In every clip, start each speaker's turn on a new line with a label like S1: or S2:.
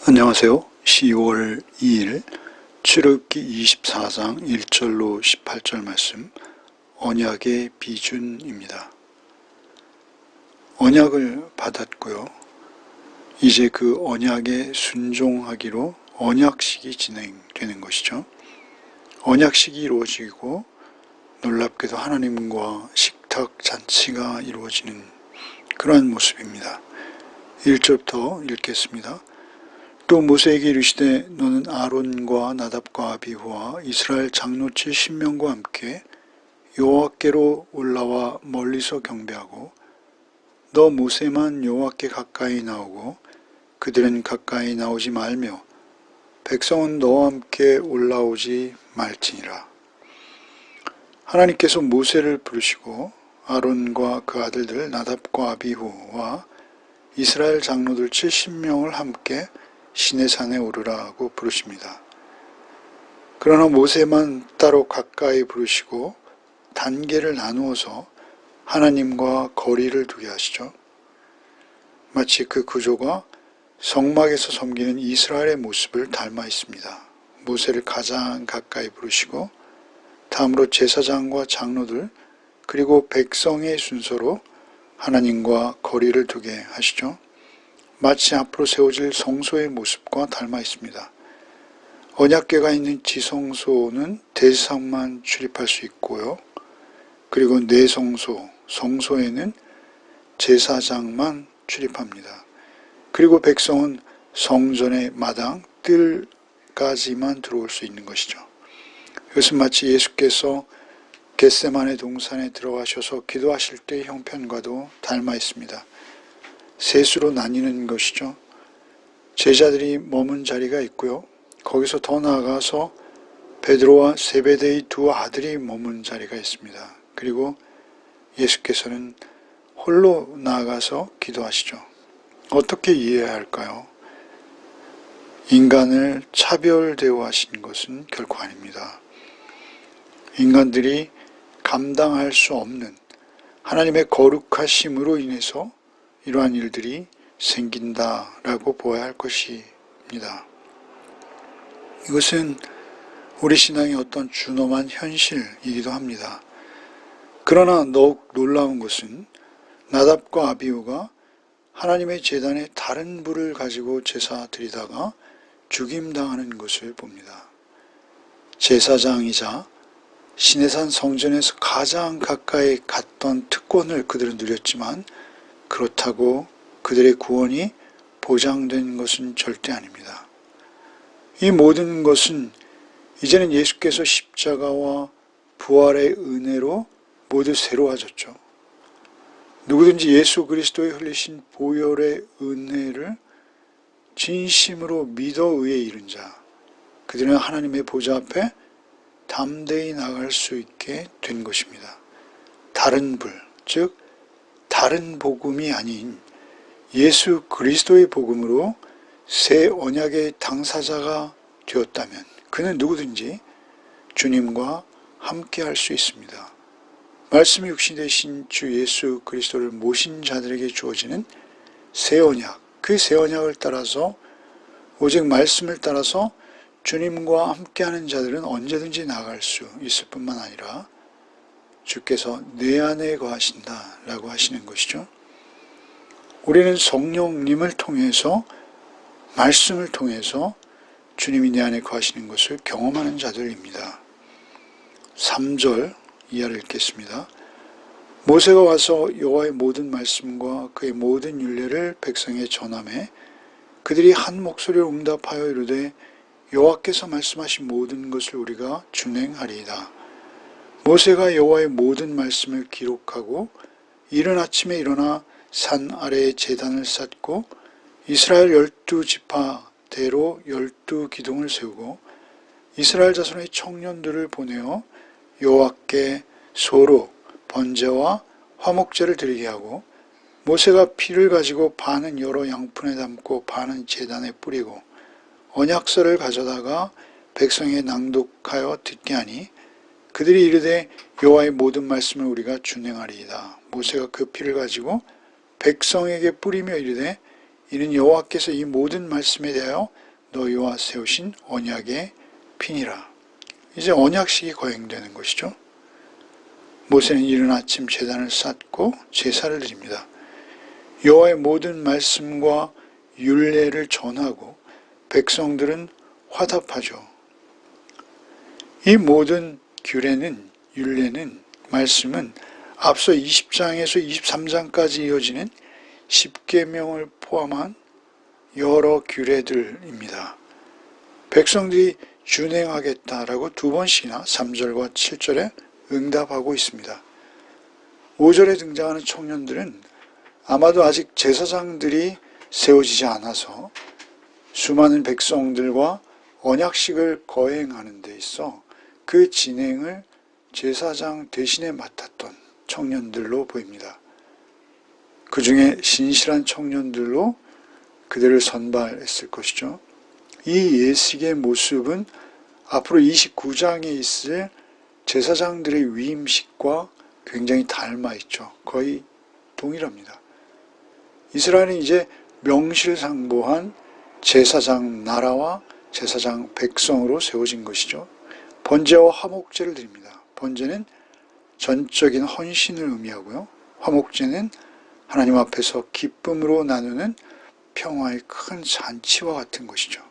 S1: 안녕하세요. 10월 2일 출애굽기 24장 1절로 18절 말씀, 언약의 비준입니다. 언약을 받았고요. 이제 그 언약에 순종하기로 언약식이 진행되는 것이죠. 언약식이 이루어지고 놀랍게도 하나님과 식탁 잔치가 이루어지는 그러한 모습입니다. 1절부터 읽겠습니다. 또 모세에게 이르시되 너는 아론과 나답과 아비후와 이스라엘 장로 70명과 함께 여호와께로 올라와 멀리서 경배하고 너 모세만 여호와께 가까이 나오고 그들은 가까이 나오지 말며 백성은 너와 함께 올라오지 말지니라. 하나님께서 모세를 부르시고 아론과 그 아들들 나답과 아비후와 이스라엘 장로들 70명을 함께 시내산에 오르라고 부르십니다. 그러나 모세만 따로 가까이 부르시고 단계를 나누어서 하나님과 거리를 두게 하시죠. 마치 그 구조가 성막에서 섬기는 이스라엘의 모습을 닮아 있습니다. 모세를 가장 가까이 부르시고 다음으로 제사장과 장로들 그리고 백성의 순서로 하나님과 거리를 두게 하시죠. 마치 앞으로 세워질 성소의 모습과 닮아 있습니다. 언약궤가 있는 지성소는 대제사장만 출입할 수 있고요. 그리고 내성소, 성소에는 제사장만 출입합니다. 그리고 백성은 성전의 마당, 뜰까지만 들어올 수 있는 것이죠. 이것은 마치 예수께서 겟세마네 동산에 들어가셔서 기도하실 때의 형편과도 닮아 있습니다. 셋으로 나뉘는 것이죠. 제자들이 머문 자리가 있고요. 거기서 더 나아가서 베드로와 세베대의 두 아들이 머문 자리가 있습니다. 그리고 예수께서는 홀로 나아가서 기도하시죠. 어떻게 이해해야 할까요? 인간을 차별 대우하신 것은 결코 아닙니다. 인간들이 감당할 수 없는 하나님의 거룩하심으로 인해서 이러한 일들이 생긴다라고 보아야 할 것입니다. 이것은 우리 신앙의 어떤 준엄한 현실이기도 합니다. 그러나 더욱 놀라운 것은 나답과 아비후가 하나님의 제단에 다른 불을 가지고 제사 드리다가 죽임당하는 것을 봅니다. 제사장이자 시내산 성전에서 가장 가까이 갔던 특권을 그들은 누렸지만 그렇다고 그들의 구원이 보장된 것은 절대 아닙니다. 이 모든 것은 이제는 예수께서 십자가와 부활의 은혜로 모두 새로워졌죠. 누구든지 예수 그리스도에 흘리신 보혈의 은혜를 진심으로 믿어 의에 이른 자, 그들은 하나님의 보좌 앞에 담대히 나갈 수 있게 된 것입니다. 다른 불, 즉 다른 복음이 아닌 예수 그리스도의 복음으로 새 언약의 당사자가 되었다면 그는 누구든지 주님과 함께 할 수 있습니다. 말씀이 육신이 되신 주 예수 그리스도를 모신 자들에게 주어지는 새 언약, 그 새 언약을 따라서 오직 말씀을 따라서 주님과 함께하는 자들은 언제든지 나갈 수 있을 뿐만 아니라 주께서 내 안에 거하신다라고 하시는 것이죠. 우리는 성령님을 통해서 말씀을 통해서 주님이 내 안에 거하시는 것을 경험하는 자들입니다. 3절 이하를 읽겠습니다. 모세가 와서 여호와의 모든 말씀과 그의 모든 율례를 백성에 전하매 그들이 한 목소리로 응답하여 이르되 여호와께서 말씀하신 모든 것을 우리가 준행하리이다. 모세가 여호와의 모든 말씀을 기록하고 이른 아침에 일어나 산 아래에 제단을 쌓고 이스라엘 12지파대로 12기둥을 세우고 이스라엘 자손의 청년들을 보내어 여호와께 소로, 번제와 화목제를 드리게 하고 모세가 피를 가지고 반은 여러 양푼에 담고 반은 제단에 뿌리고 언약서를 가져다가 백성에 낭독하여 듣게 하니 그들이 이르되 여호와의 모든 말씀을 우리가 준행하리이다. 모세가 그 피를 가지고 백성에게 뿌리며 이르되 이는 여호와께서 이 모든 말씀에 대하여 너희와 세우신 언약의 피니라. 이제 언약식이 거행되는 것이죠. 모세는 이른 아침 제단을 쌓고 제사를 드립니다. 여호와의 모든 말씀과 율례를 전하고 백성들은 화답하죠. 이 모든 규례는, 율례는, 말씀은 앞서 20장에서 23장까지 이어지는 10계명을 포함한 여러 규례들입니다. 백성들이 준행하겠다라고 두 번씩이나 3절과 7절에 응답하고 있습니다. 5절에 등장하는 청년들은 아마도 아직 제사장들이 세워지지 않아서 수많은 백성들과 언약식을 거행하는 데 있어 그 진행을 제사장 대신에 맡았던 청년들로 보입니다. 그 중에 신실한 청년들로 그들을 선발했을 것이죠. 이 예식의 모습은 앞으로 29장에 있을 제사장들의 위임식과 굉장히 닮아 있죠. 거의 동일합니다. 이스라엘은 이제 명실상부한 제사장 나라와 제사장 백성으로 세워진 것이죠. 번제와 화목제를 드립니다. 번제는 전적인 헌신을 의미하고요. 화목제는 하나님 앞에서 기쁨으로 나누는 평화의 큰 잔치와 같은 것이죠.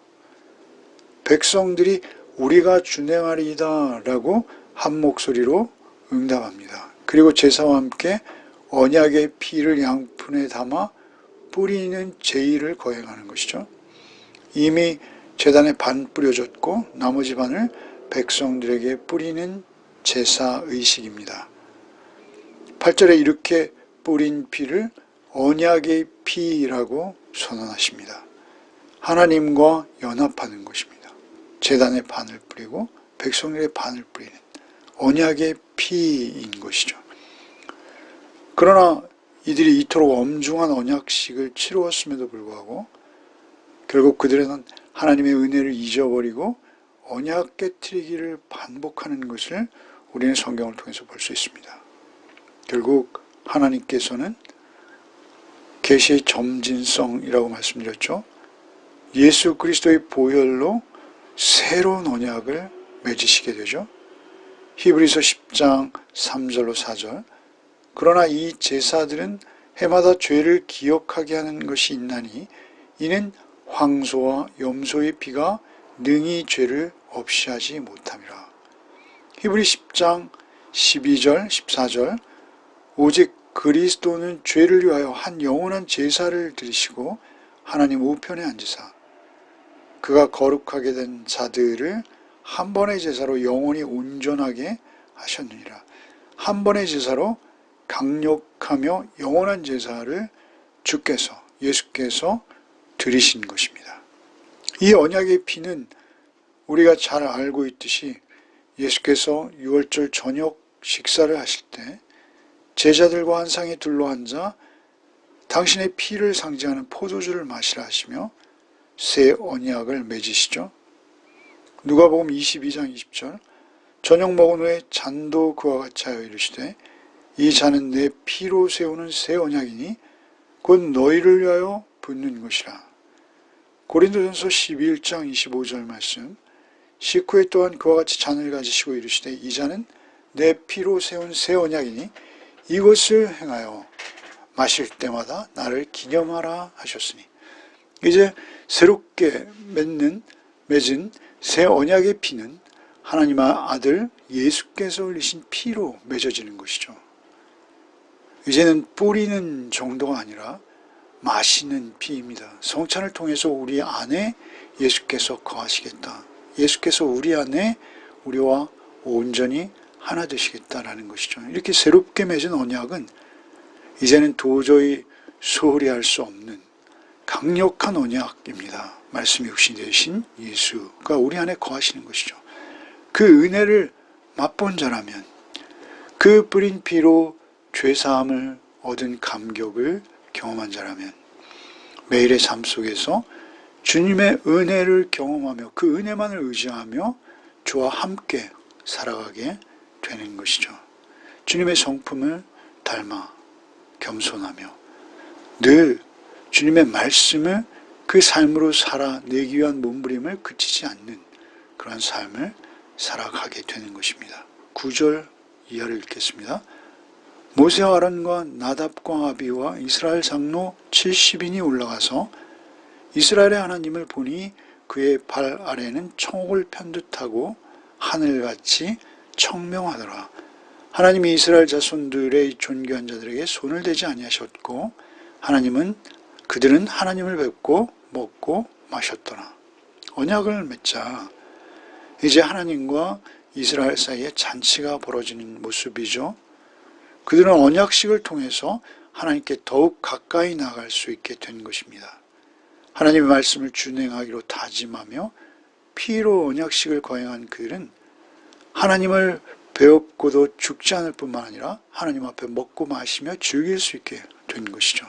S1: 백성들이 우리가 준행하리이다 라고 한 목소리로 응답합니다. 그리고 제사와 함께 언약의 피를 양푼에 담아 뿌리는 제의를 거행하는 것이죠. 이미 제단에 반 뿌려졌고 나머지 반을 백성들에게 뿌리는 제사의식입니다. 8절에 이렇게 뿌린 피를 언약의 피라고 선언하십니다. 하나님과 연합하는 것입니다. 제단에 반을 뿌리고 백성들의 반을 뿌리는 언약의 피인 것이죠. 그러나 이들이 이토록 엄중한 언약식을 치루었음에도 불구하고 결국 그들은 하나님의 은혜를 잊어버리고 언약 깨트리기를 반복하는 것을 우리는 성경을 통해서 볼 수 있습니다. 결국 하나님께서는 계시의 점진성이라고 말씀드렸죠. 예수 그리스도의 보혈로 새로운 언약을 맺으시게 되죠. 히브리서 10장 3절로 4절. 그러나 이 제사들은 해마다 죄를 기억하게 하는 것이 있나니 이는 황소와 염소의 피가 능히 죄를 없이 하지 못함이라. 히브리 10장 12절 14절. 오직 그리스도는 죄를 위하여 한 영원한 제사를 드리시고 하나님 우편에 앉으사 그가 거룩하게 된 자들을 한 번의 제사로 영원히 온전하게 하셨느니라. 한 번의 제사로 강력하며 영원한 제사를 주께서, 예수께서 드리신 것입니다. 이 언약의 피는 우리가 잘 알고 있듯이 예수께서 유월절 저녁 식사를 하실 때 제자들과 한 상에 둘러앉아 당신의 피를 상징하는 포도주를 마시라 하시며 새 언약을 맺으시죠. 누가복음 22장 20절. 저녁 먹은 후에 잔도 그와 같이 하여 이르시되 이 잔은 내 피로 세우는 새 언약이니 곧 너희를 위하여 붓는 것이라. 고린도전서 11장 25절 말씀. 식후에 또한 그와 같이 잔을 가지시고 이르시되 이 잔은 내 피로 세운 새 언약이니 이것을 행하여 마실 때마다 나를 기념하라 하셨으니 이제 새롭게 맺은 새 언약의 피는 하나님의 아들 예수께서 흘리신 피로 맺어지는 것이죠. 이제는 뿌리는 정도가 아니라 마시는 피입니다. 성찬을 통해서 우리 안에 예수께서 거하시겠다. 예수께서 우리 안에 우리와 온전히 하나 되시겠다라는 것이죠. 이렇게 새롭게 맺은 언약은 이제는 도저히 소홀히 할 수 없는 강력한 언약입니다. 말씀이 육신이 되신 예수가 우리 안에 거하시는 것이죠. 그 은혜를 맛본 자라면 그 뿌린 피로 죄사함을 얻은 감격을 경험한 자라면 매일의 삶 속에서 주님의 은혜를 경험하며 그 은혜만을 의지하며 주와 함께 살아가게 되는 것이죠. 주님의 성품을 닮아 겸손하며 늘 주님의 말씀을 그 삶으로 살아내기 위한 몸부림을 그치지 않는 그러한 삶을 살아가게 되는 것입니다. 9절 이하를 읽겠습니다. 모세와 아론과 나답과 아비와 이스라엘 장로 70인이 올라가서 이스라엘의 하나님을 보니 그의 발 아래는 청옥을 편 듯하고 하늘같이 청명하더라. 하나님이 이스라엘 자손들의 존귀한 자들에게 손을 대지 아니하셨고 그들은 하나님을 뵙고 먹고 마셨더라. 언약을 맺자 이제 하나님과 이스라엘 사이에 잔치가 벌어지는 모습이죠. 그들은 언약식을 통해서 하나님께 더욱 가까이 나아갈 수 있게 된 것입니다. 하나님의 말씀을 준행하기로 다짐하며 피로 언약식을 거행한 그들은 하나님을 배웠고도 죽지 않을 뿐만 아니라 하나님 앞에 먹고 마시며 즐길 수 있게 된 것이죠.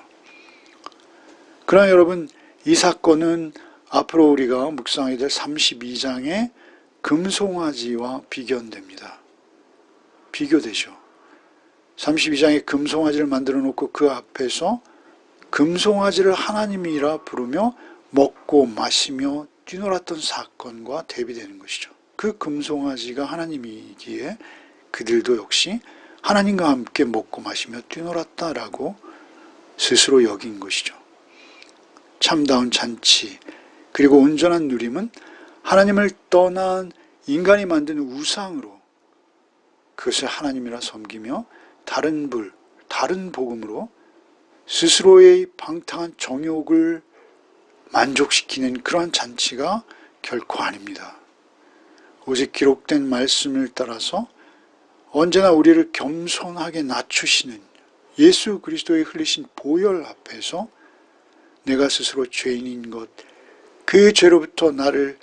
S1: 그러나 여러분, 이 사건은 앞으로 우리가 묵상하게 될 32장의 금송아지와 비교됩니다. 비교되죠. 32장에 금송아지를 만들어 놓고 그 앞에서 금송아지를 하나님이라 부르며 먹고 마시며 뛰놀았던 사건과 대비되는 것이죠. 그 금송아지가 하나님이기에 그들도 역시 하나님과 함께 먹고 마시며 뛰놀았다라고 스스로 여긴 것이죠. 참다운 잔치 그리고 온전한 누림은 하나님을 떠난 인간이 만든 우상으로 그것을 하나님이라 섬기며 다른 복음으로 스스로의 방탕한 정욕을 만족시키는 그러한 잔치가 결코 아닙니다. 오직 기록된 말씀을 따라서 언제나 우리를 겸손하게 낮추시는 예수 그리스도의 흘리신 보혈 앞에서 내가 스스로 죄인인 것, 그 죄로부터 나를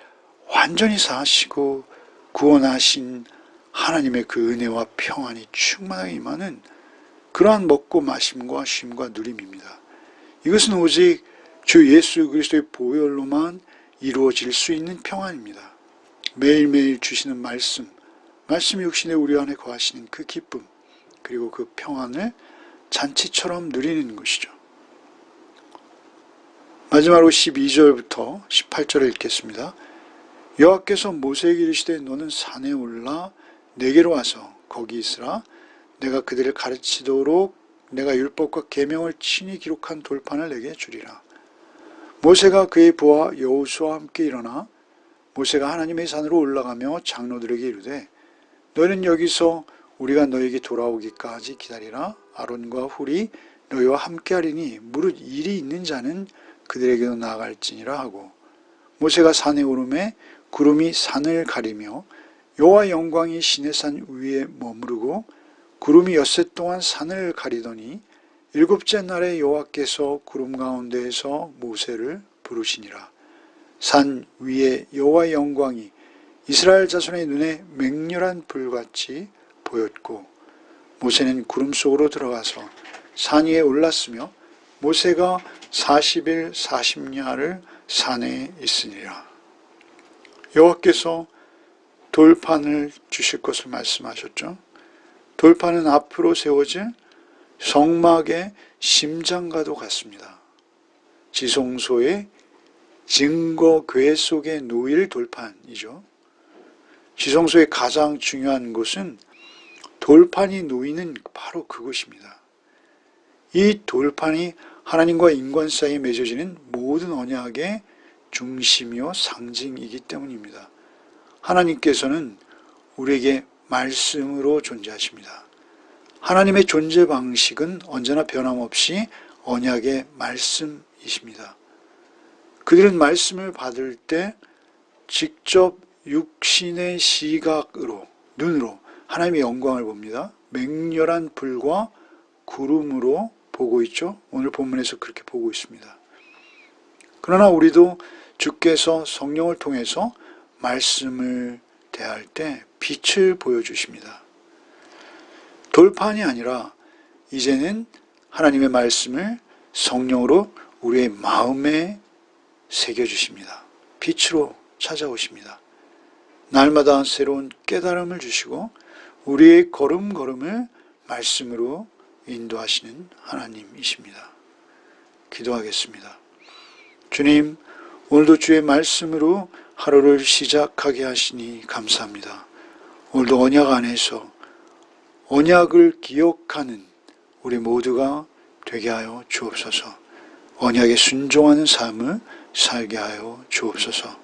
S1: 완전히 사하시고 구원하신 하나님의 그 은혜와 평안이 충만하게 임하는 그러한 먹고 마심과 쉼과 누림입니다. 이것은 오직 주 예수 그리스도의 보혈로만 이루어질 수 있는 평안입니다. 매일매일 주시는 말씀이 육신의 우리 안에 거하시는 그 기쁨, 그리고 그 평안을 잔치처럼 누리는 것이죠. 마지막으로 12절부터 18절을 읽겠습니다. 여호와께서 모세에게 이르시되 너는 산에 올라 내게로 와서 거기 있으라. 내가 그들을 가르치도록 내가 율법과 계명을 친히 기록한 돌판을 내게 주리라. 모세가 그의 부하 여호수아와 함께 일어나 모세가 하나님의 산으로 올라가며 장로들에게 이르되 너희는 여기서 우리가 너에게 돌아오기까지 기다리라. 아론과 훌이 너희와 함께하리니 무릇 일이 있는 자는 그들에게도 나아갈지니라 하고 모세가 산에 오르매 구름이 산을 가리며 여호와의 영광이 시내산 위에 머무르고 구름이 엿새 동안 산을 가리더니 일곱째 날에 여호와께서 구름 가운데에서 모세를 부르시니라. 산 위에 여호와의 영광이 이스라엘 자손의 눈에 맹렬한 불같이 보였고 모세는 구름 속으로 들어가서 산 위에 올랐으며 모세가 40일 40야를 산에 있으니라. 여호와께서 돌판을 주실 것을 말씀하셨죠. 돌판은 앞으로 세워질 성막의 심장과도 같습니다. 지성소의 증거궤 속에 놓일 돌판이죠. 지성소의 가장 중요한 곳은 돌판이 놓이는 바로 그곳입니다. 이 돌판이 하나님과 인간 사이에 맺어지는 모든 언약의 중심이요 상징이기 때문입니다. 하나님께서는 우리에게 말씀으로 존재하십니다. 하나님의 존재 방식은 언제나 변함없이 언약의 말씀이십니다. 그들은 말씀을 받을 때 직접 육신의 시각으로, 눈으로 하나님의 영광을 봅니다. 맹렬한 불과 구름으로 보고 있죠. 오늘 본문에서 그렇게 보고 있습니다. 그러나 우리도 주께서 성령을 통해서 말씀을 대할 때 빛을 보여주십니다. 돌판이 아니라 이제는 하나님의 말씀을 성령으로 우리의 마음에 새겨주십니다. 빛으로 찾아오십니다. 날마다 새로운 깨달음을 주시고 우리의 걸음걸음을 말씀으로 인도하시는 하나님이십니다. 기도하겠습니다. 주님, 오늘도 주의 말씀으로 하루를 시작하게 하시니 감사합니다. 오늘도 언약 안에서 언약을 기억하는 우리 모두가 되게 하여 주옵소서. 언약에 순종하는 삶을 살게 하여 주옵소서.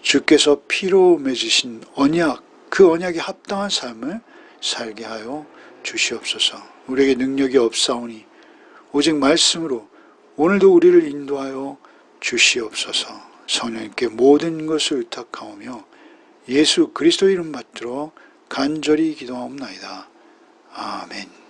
S1: 주께서 피로 맺으신 언약, 그 언약에 합당한 삶을 살게 하여 주시옵소서. 우리에게 능력이 없사오니 오직 말씀으로 오늘도 우리를 인도하여 주시옵소서. 성령님께 모든 것을 의탁하오며 예수 그리스도 이름 받들어 간절히 기도하옵나이다. 아멘.